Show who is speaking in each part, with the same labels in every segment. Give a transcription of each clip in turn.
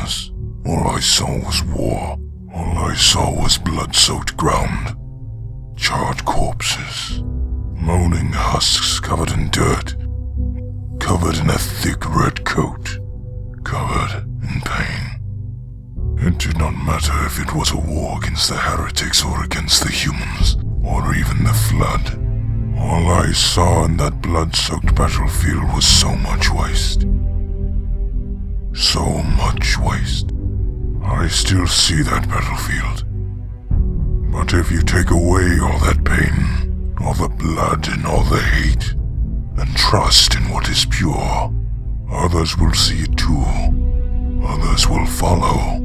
Speaker 1: machinimas. All I saw was war. All I saw was blood-soaked ground, charred corpses, moaning husks covered in dirt, covered in a thick red coat, covered in pain. It did not matter if it was a war against the heretics or against the humans, or even the Flood. All I saw in that blood-soaked battlefield was so much waste. So much waste. I still see that battlefield. But if you take away all that pain, all the blood and all the hate, and trust in what is pure, others will see it too. Others will follow.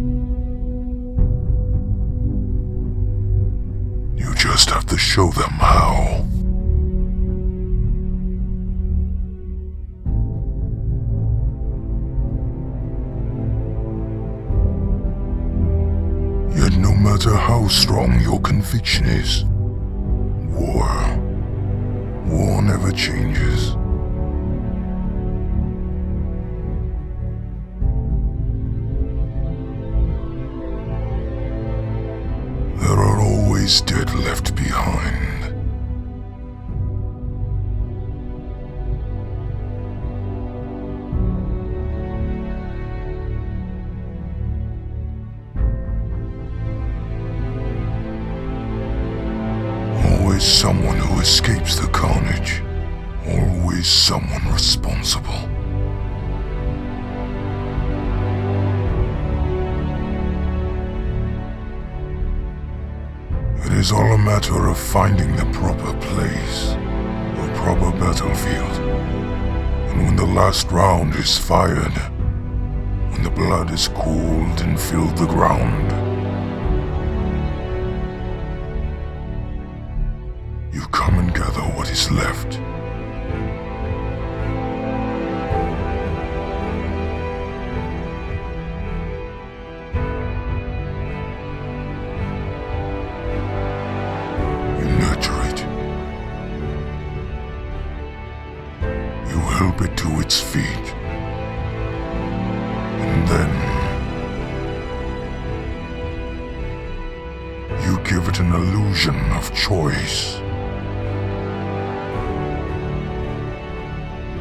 Speaker 1: You just have to show them how. Yet no matter how strong your conviction is, war never changes. There are always dead left behind. Always someone who escapes the carnage. Always someone responsible. It is all a matter of finding the proper place, the proper battlefield. And when the last round is fired, when the blood is cooled and filled the ground, you come and gather what is left. You nurture it. You help it to its feet. And then you give it an illusion of choice.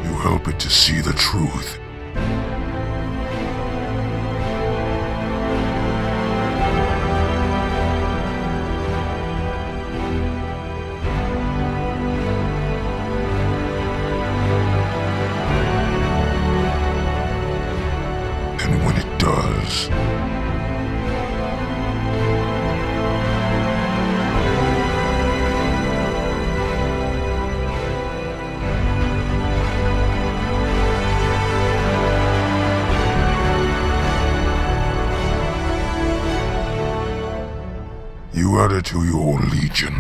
Speaker 1: You help it to see the truth. And when it does, you add it to your legion.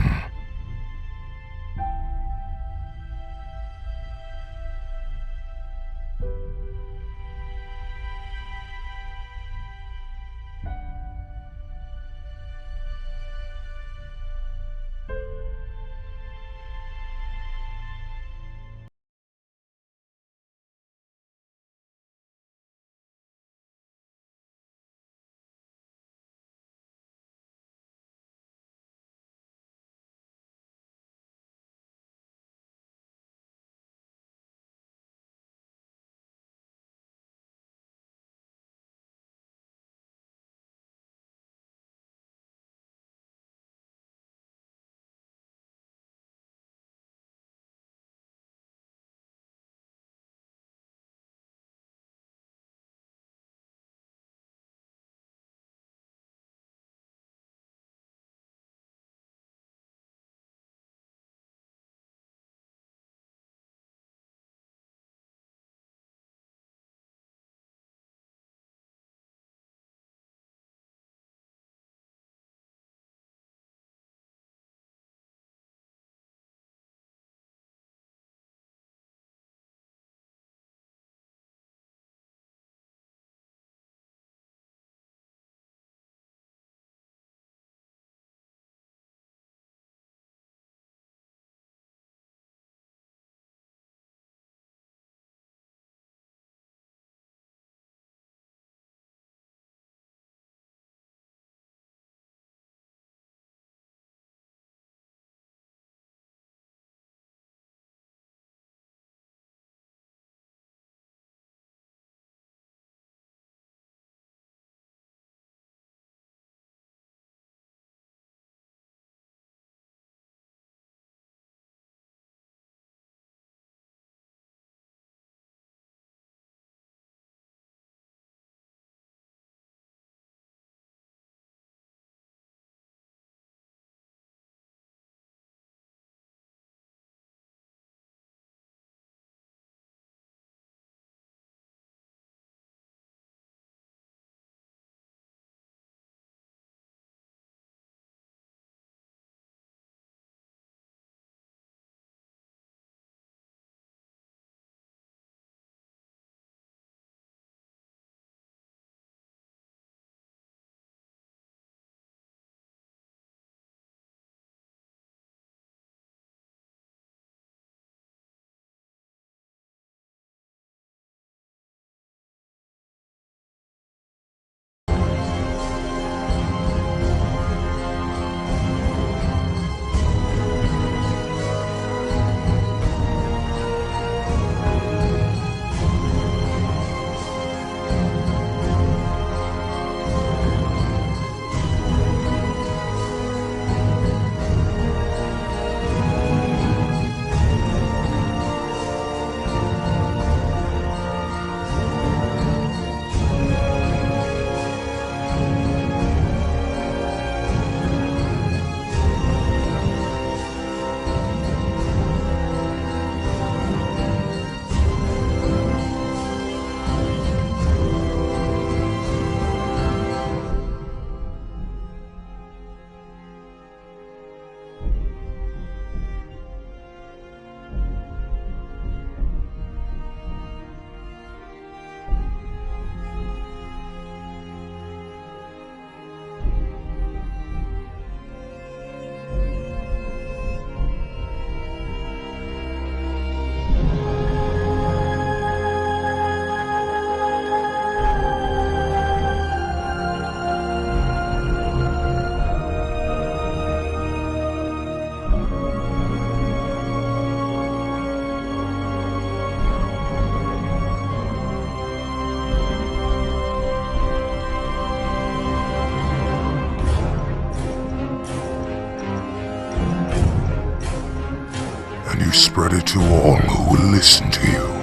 Speaker 1: and you spread it to all who will listen to you.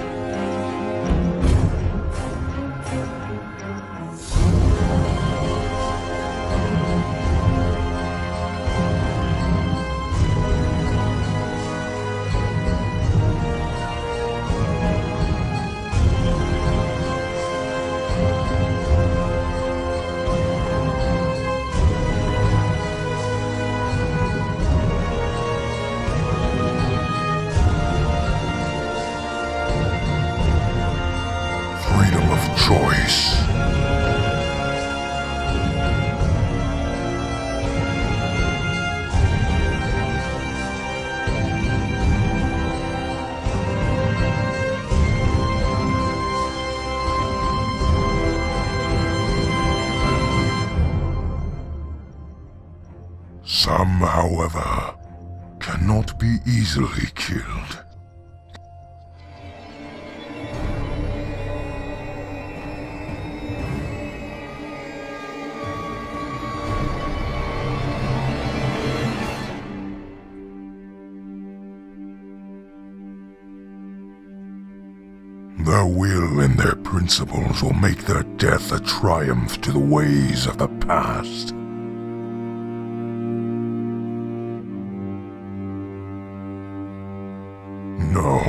Speaker 1: Freedom of choice. Some, however, cannot be easily killed. Their will and their principles will make their death a triumph to the ways of the past. No.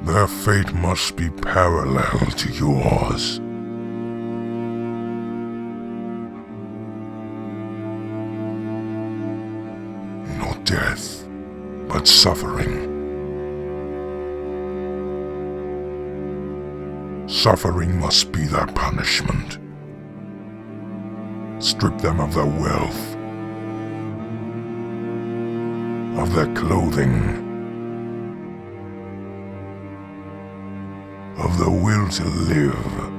Speaker 1: Their fate must be parallel to yours. Not death, but suffering. Suffering must be their punishment. Strip them of their wealth, of their clothing, of the will to live.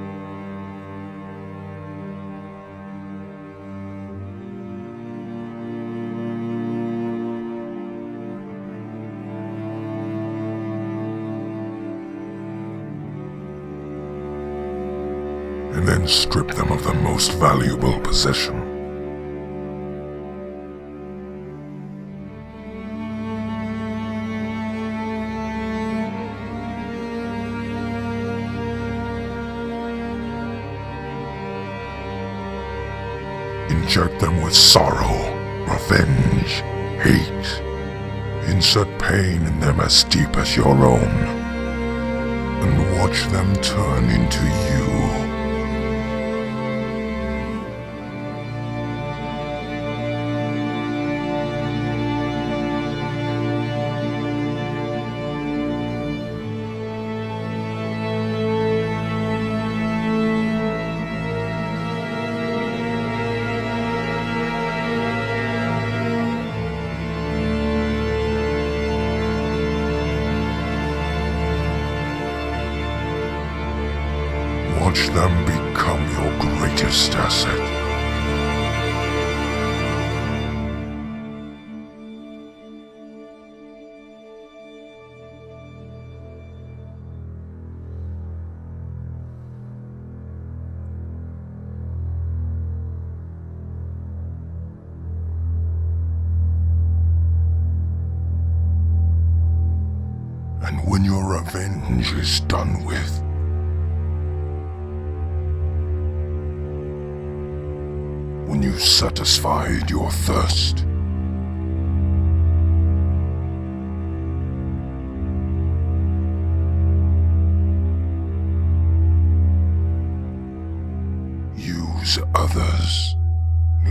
Speaker 1: And then strip them of their most valuable possession. Inject them with sorrow, revenge, hate. Insert pain in them as deep as your own. And watch them turn into you. Watch them become your greatest asset. And when your revenge is done with, when you've satisfied your thirst, use others.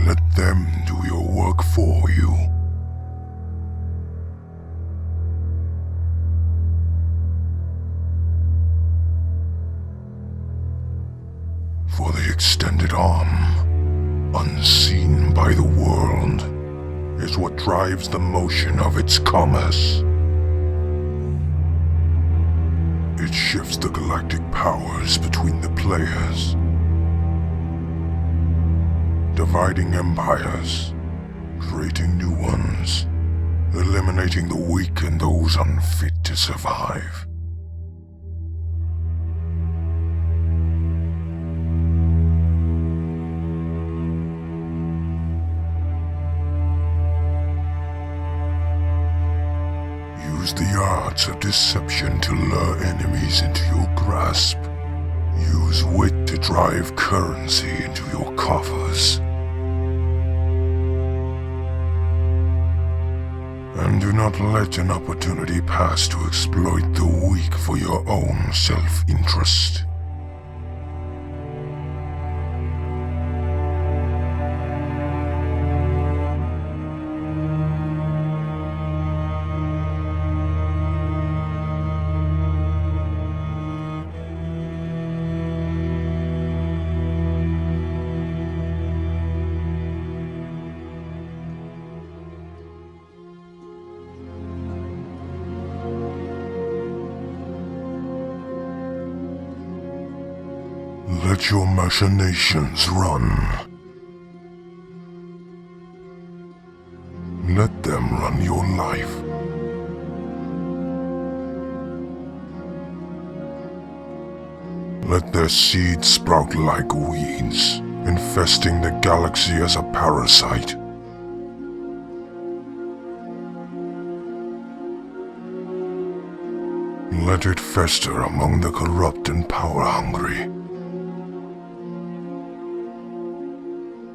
Speaker 1: Let them do your work for you. For the extended arm, unseen by the world, is what drives the motion of its commerce. It shifts the galactic powers between the players, dividing empires, creating new ones, eliminating the weak and those unfit to survive. Use the arts of deception to lure enemies into your grasp. Use wit to drive currency into your coffers. And do not let an opportunity pass to exploit the weak for your own self-interest. Let your machinations run. Let them run your life. Let their seeds sprout like weeds, infesting the galaxy as a parasite. Let it fester among the corrupt and power-hungry.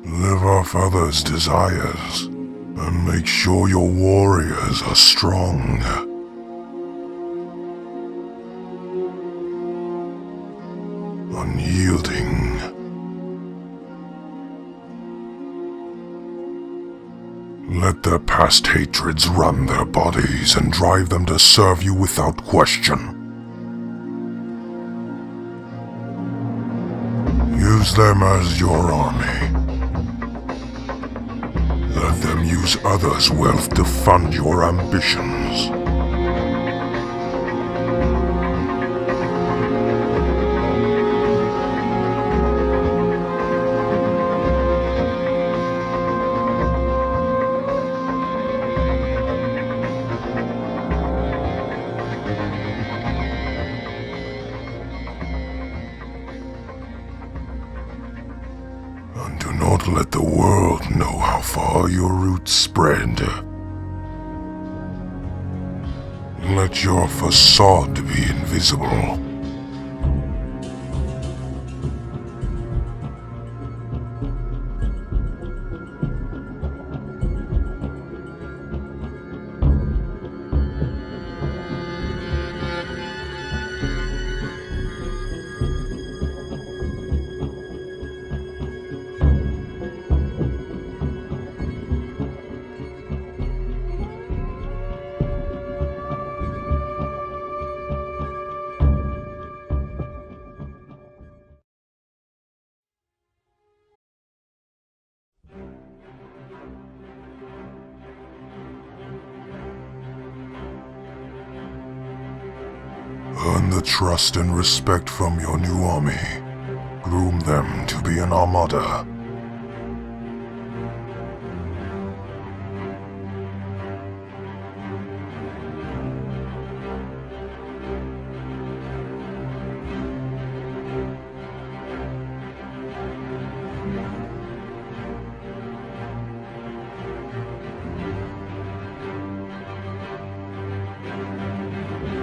Speaker 1: Live off others' desires, and make sure your warriors are strong. Unyielding. Let their past hatreds run their bodies and drive them to serve you without question. Use them as your army. Let them use others' wealth to fund your ambitions. And do not let the world know how far your roots spread. Let your facade be invisible. Earn the trust and respect from your new army. Groom them to be an armada.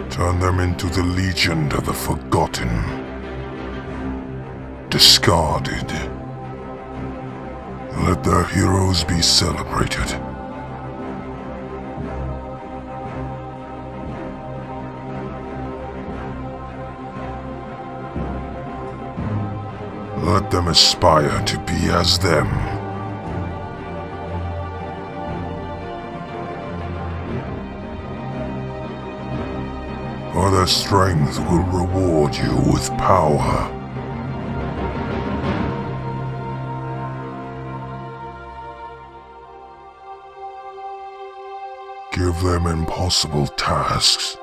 Speaker 1: Turn them into the Legion of the Forgotten. Discarded. Let their heroes be celebrated. Let them aspire to be as them. For their strength will reward you with power. Give them impossible tasks.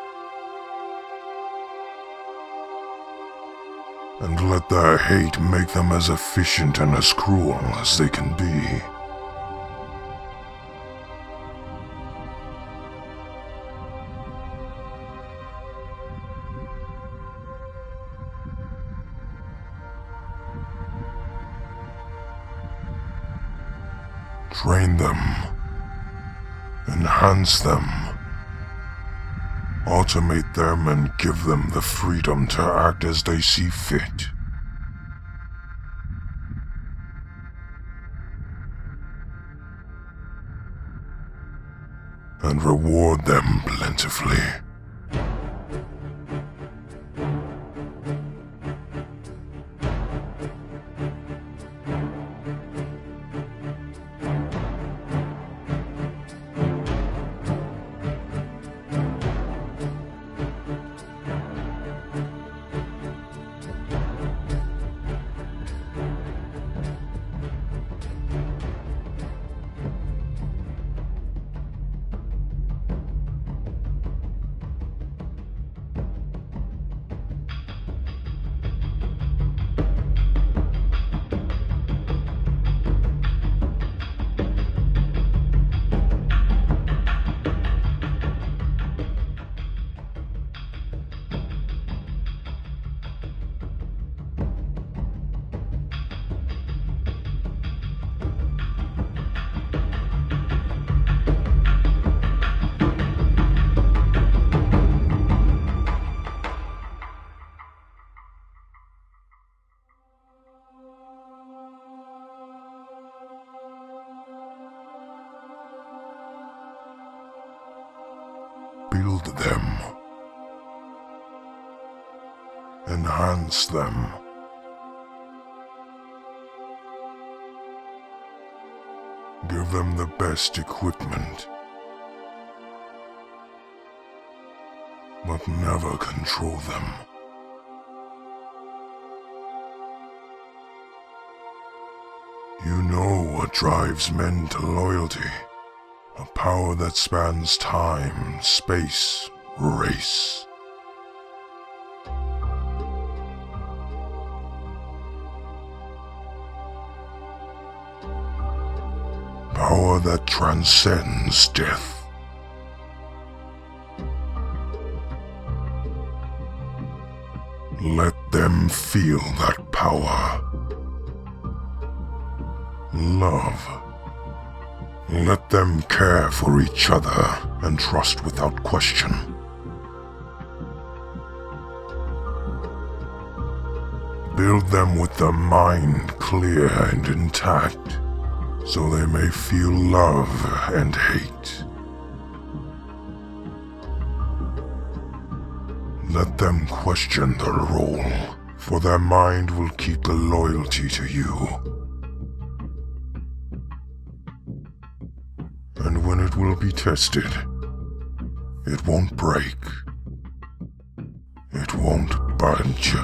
Speaker 1: And let their hate make them as efficient and as cruel as they can be. Train them. Enhance them. automate them and give them the freedom to act as they see fit. And reward them plentifully. Build them. Enhance them. Give them the best equipment. But never control them. You know what drives men to loyalty. A power that spans time, space, race. Power that transcends death. Let them feel that power. Love. Let them care for each other and trust without question. Build them with the mind clear and intact, so they may feel love and hate. Let them question the role, for their mind will keep the loyalty to you. And when it will be tested, it won't break. It won't budge.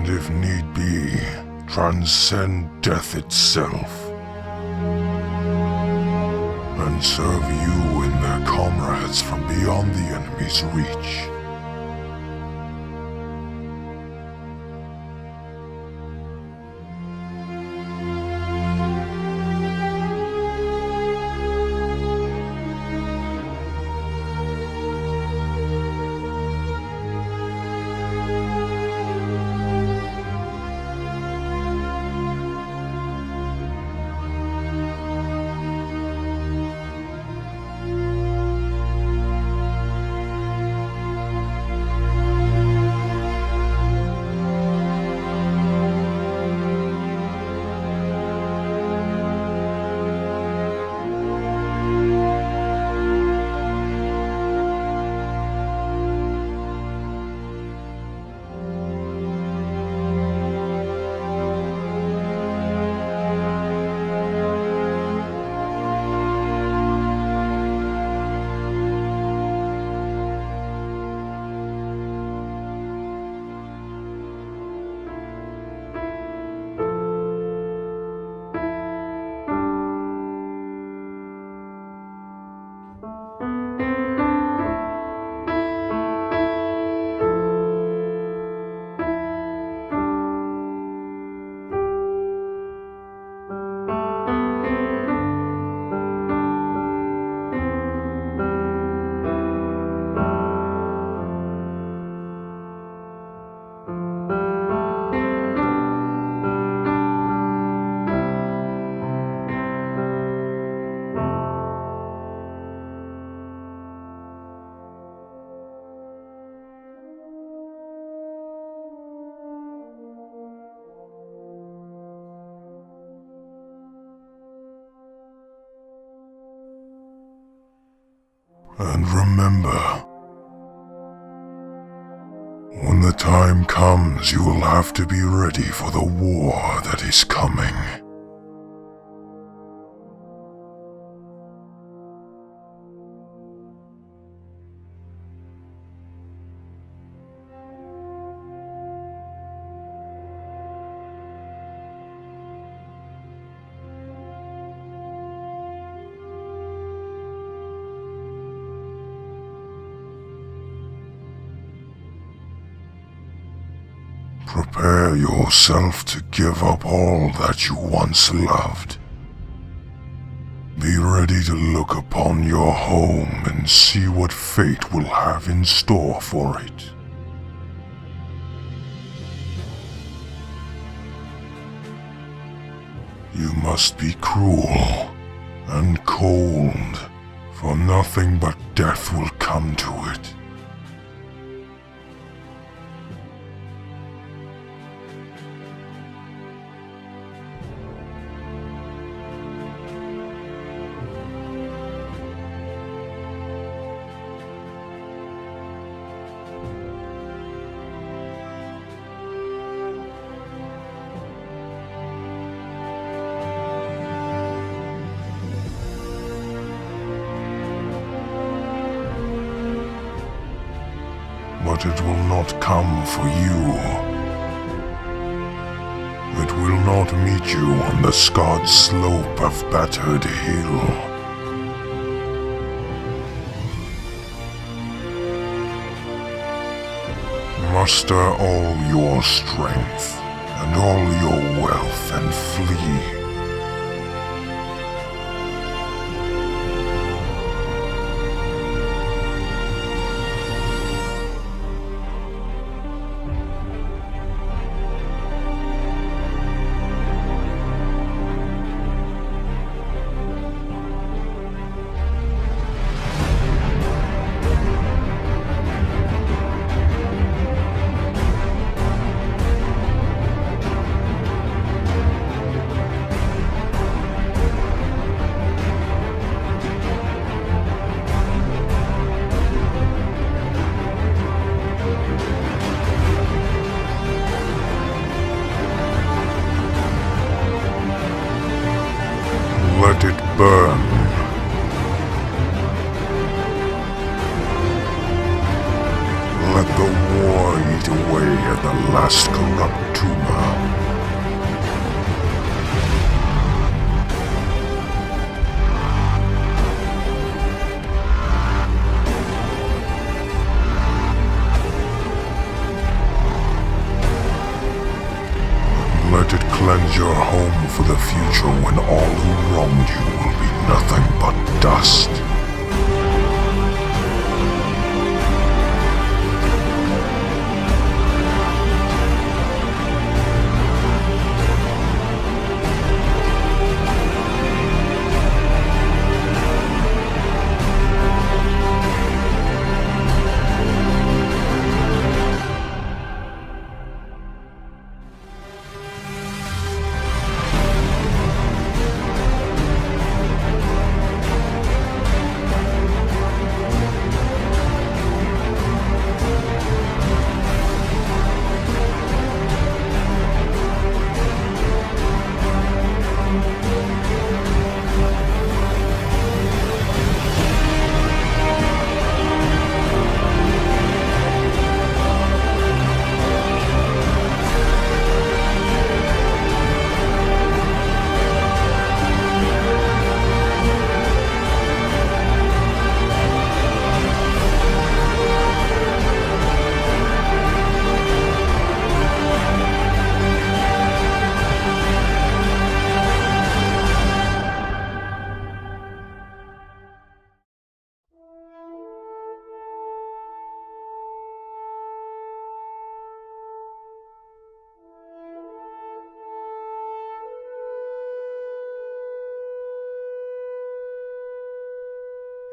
Speaker 1: and if need be, transcend death itself, and serve you in their comrades from beyond the enemy's reach. And remember, when the time comes, you will have to be ready for the war that is coming. Prepare yourself to give up all that you once loved. Be ready to look upon your home and see what fate will have in store for it. You must be cruel and cold, for nothing but death will come to it. But it will not come for you. It will not meet you on the scarred slope of Battered Hill. Muster all your strength and all your wealth and flee. Let it burn. Let the war eat away at the last corrupt tumor. for the future when all who wronged you will be nothing but dust.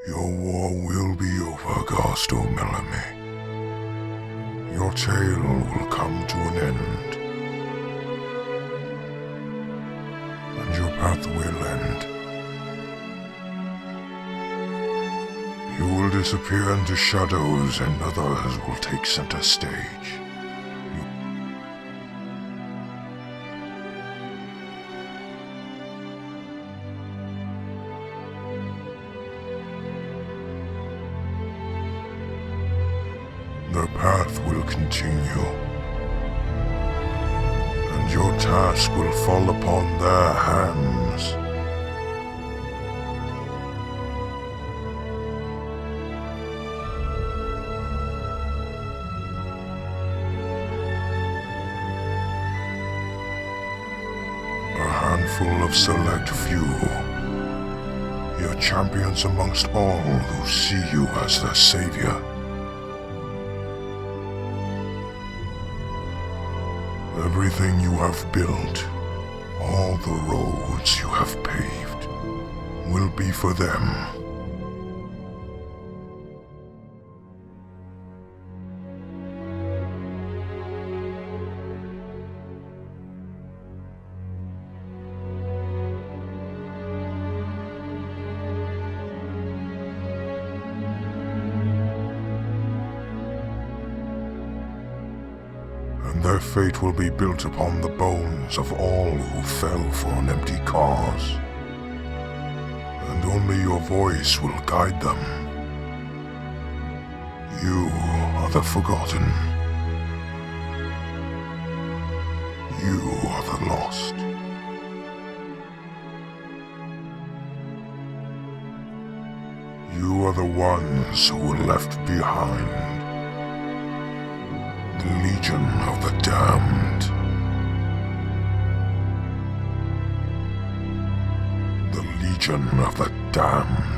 Speaker 1: Your war will be over, Ghost O'Melanie. Your tale will come to an end, and your path will end. You will disappear into shadows, and others will take center stage. The path will continue, and your task will fall upon their hands. A handful of select few, your champions amongst all who see you as their savior. Everything you have built, all the roads you have paved, will be for them. And their fate will be built upon the bones of all who fell for an empty cause. And only your voice will guide them. You are the forgotten. You are the lost. You are the ones who were left behind. The Legion of the Damned. The Legion of the Damned.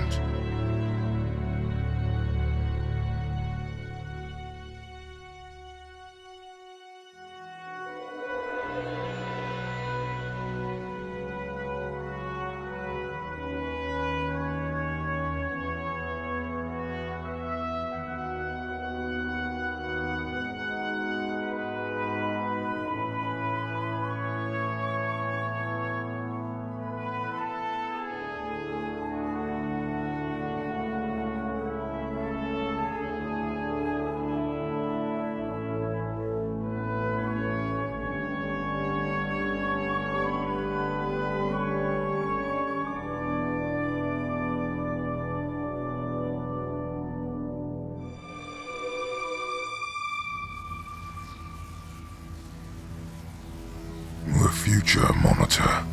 Speaker 1: The future, Monitor.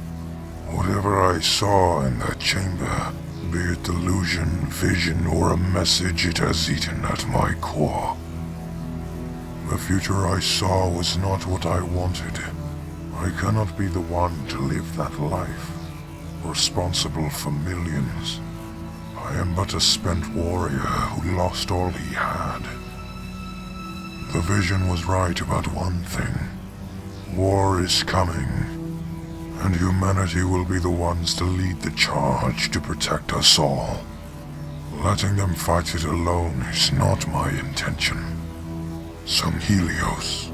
Speaker 1: Whatever I saw in that chamber, be it delusion, vision, or a message, it has eaten at my core. The future I saw was not what I wanted. I cannot be the one to live that life, responsible for millions. I am but a spent warrior who lost all he had. The vision was right about one thing. War is coming, and humanity will be the ones to lead the charge to protect us all. Letting them fight it alone is not my intention. Sanghelios,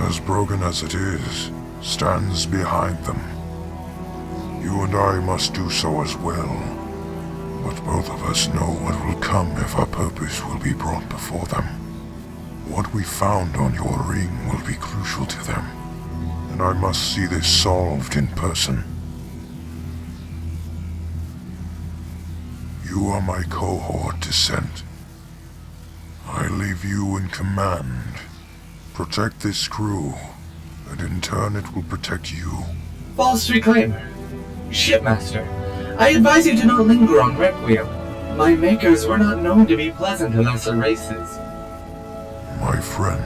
Speaker 1: as broken as it is, stands behind them. You and I must do so as well, but both of us know what will come if our purpose will be brought before them. What we found on your ring will be crucial to them, and I must see this solved in person. You are my cohort descent. I leave you in command. Protect this crew, and in turn it will protect you.
Speaker 2: False reclaimer. Shipmaster, I advise you to not linger on Requiem. My makers were not known to be pleasant to lesser races.
Speaker 1: My friend,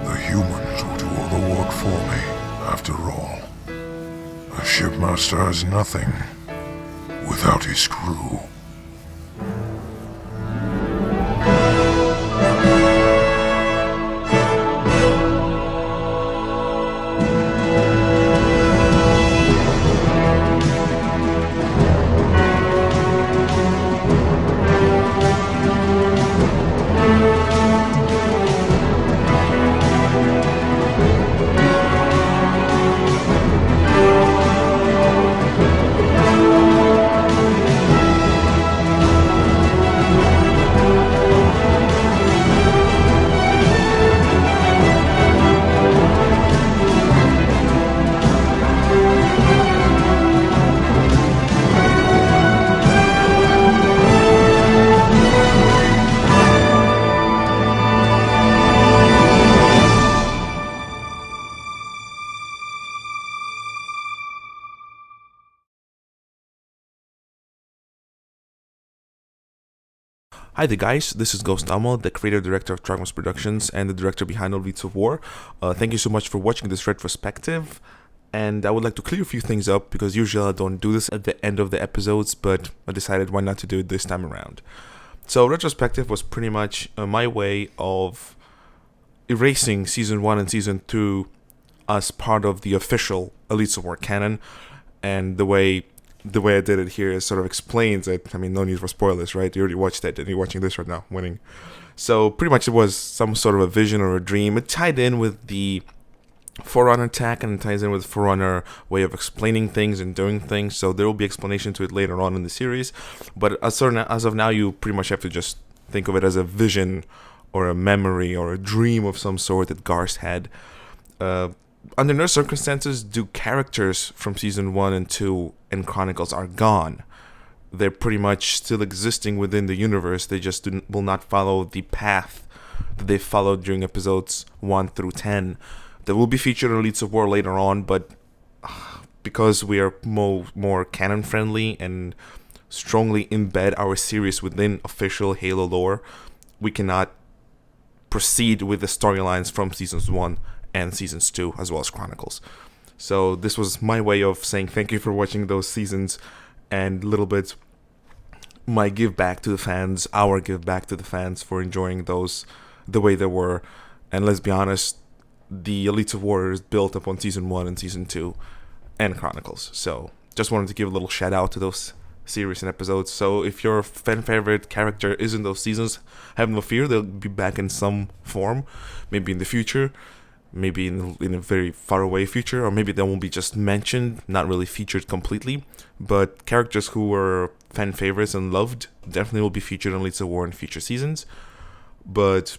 Speaker 1: the humans will do all the work for me, after all. A shipmaster has nothing without his crew.
Speaker 3: Hi there guys, this is Ghost Amal, the creator director of Dragons Productions and the director behind All Beats of War. Thank you so much for watching this retrospective, and I would like to clear a few things up because usually I don't do this at the end of the episodes, but I decided why not to do it this time around. So retrospective was pretty much my way of erasing season 1 and season 2 as part of the official Elites of War canon, and the way I did it here is sort of explains it. I mean, no need for spoilers, right? You already watched it, and you're watching this right now, winning. So pretty much it was some sort of a vision or a dream. It tied in with the Forerunner attack, and it ties in with Forerunner way of explaining things and doing things. So there will be explanation to it later on in the series. But as of now, you pretty much have to just think of it as a vision or a memory or a dream of some sort that Garst had. Under no circumstances do characters from season 1 and 2 and Chronicles are gone. They're pretty much still existing within the universe. They just will not follow the path that they followed during episodes 1 through 10. They will be featured in Elites of War later on, but because we are more canon friendly and strongly embed our series within official Halo lore, we cannot proceed with the storylines from seasons 1 and seasons 2 as well as Chronicles. So this was my way of saying thank you for watching those seasons, and a little bit my give back to the fans, our give back to the fans for enjoying those the way they were. And let's be honest, the Elites of War is built upon season 1 and season 2 and Chronicles. So just wanted to give a little shout out to those series and episodes. So if your fan favorite character is in those seasons, have no fear, they'll be back in some form, maybe in the future, maybe in a very far away future, or maybe they won't be just mentioned, not really featured completely. But characters who were fan favorites and loved definitely will be featured in Elites of War in future seasons. But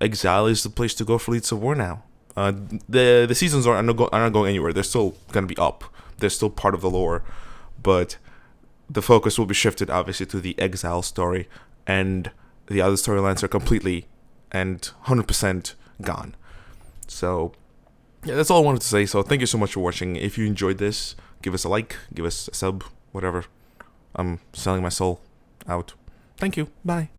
Speaker 3: Exile is the place to go for Elites of War now. The seasons are not going anywhere. They're still going to be up. They're still part of the lore, but the focus will be shifted obviously to the Exile story, and the other storylines are completely and 100% gone. So yeah, that's all I wanted to say. So thank you so much for watching. If you enjoyed this, give us a like, give us a sub, whatever. I'm selling my soul out. Thank you. Bye.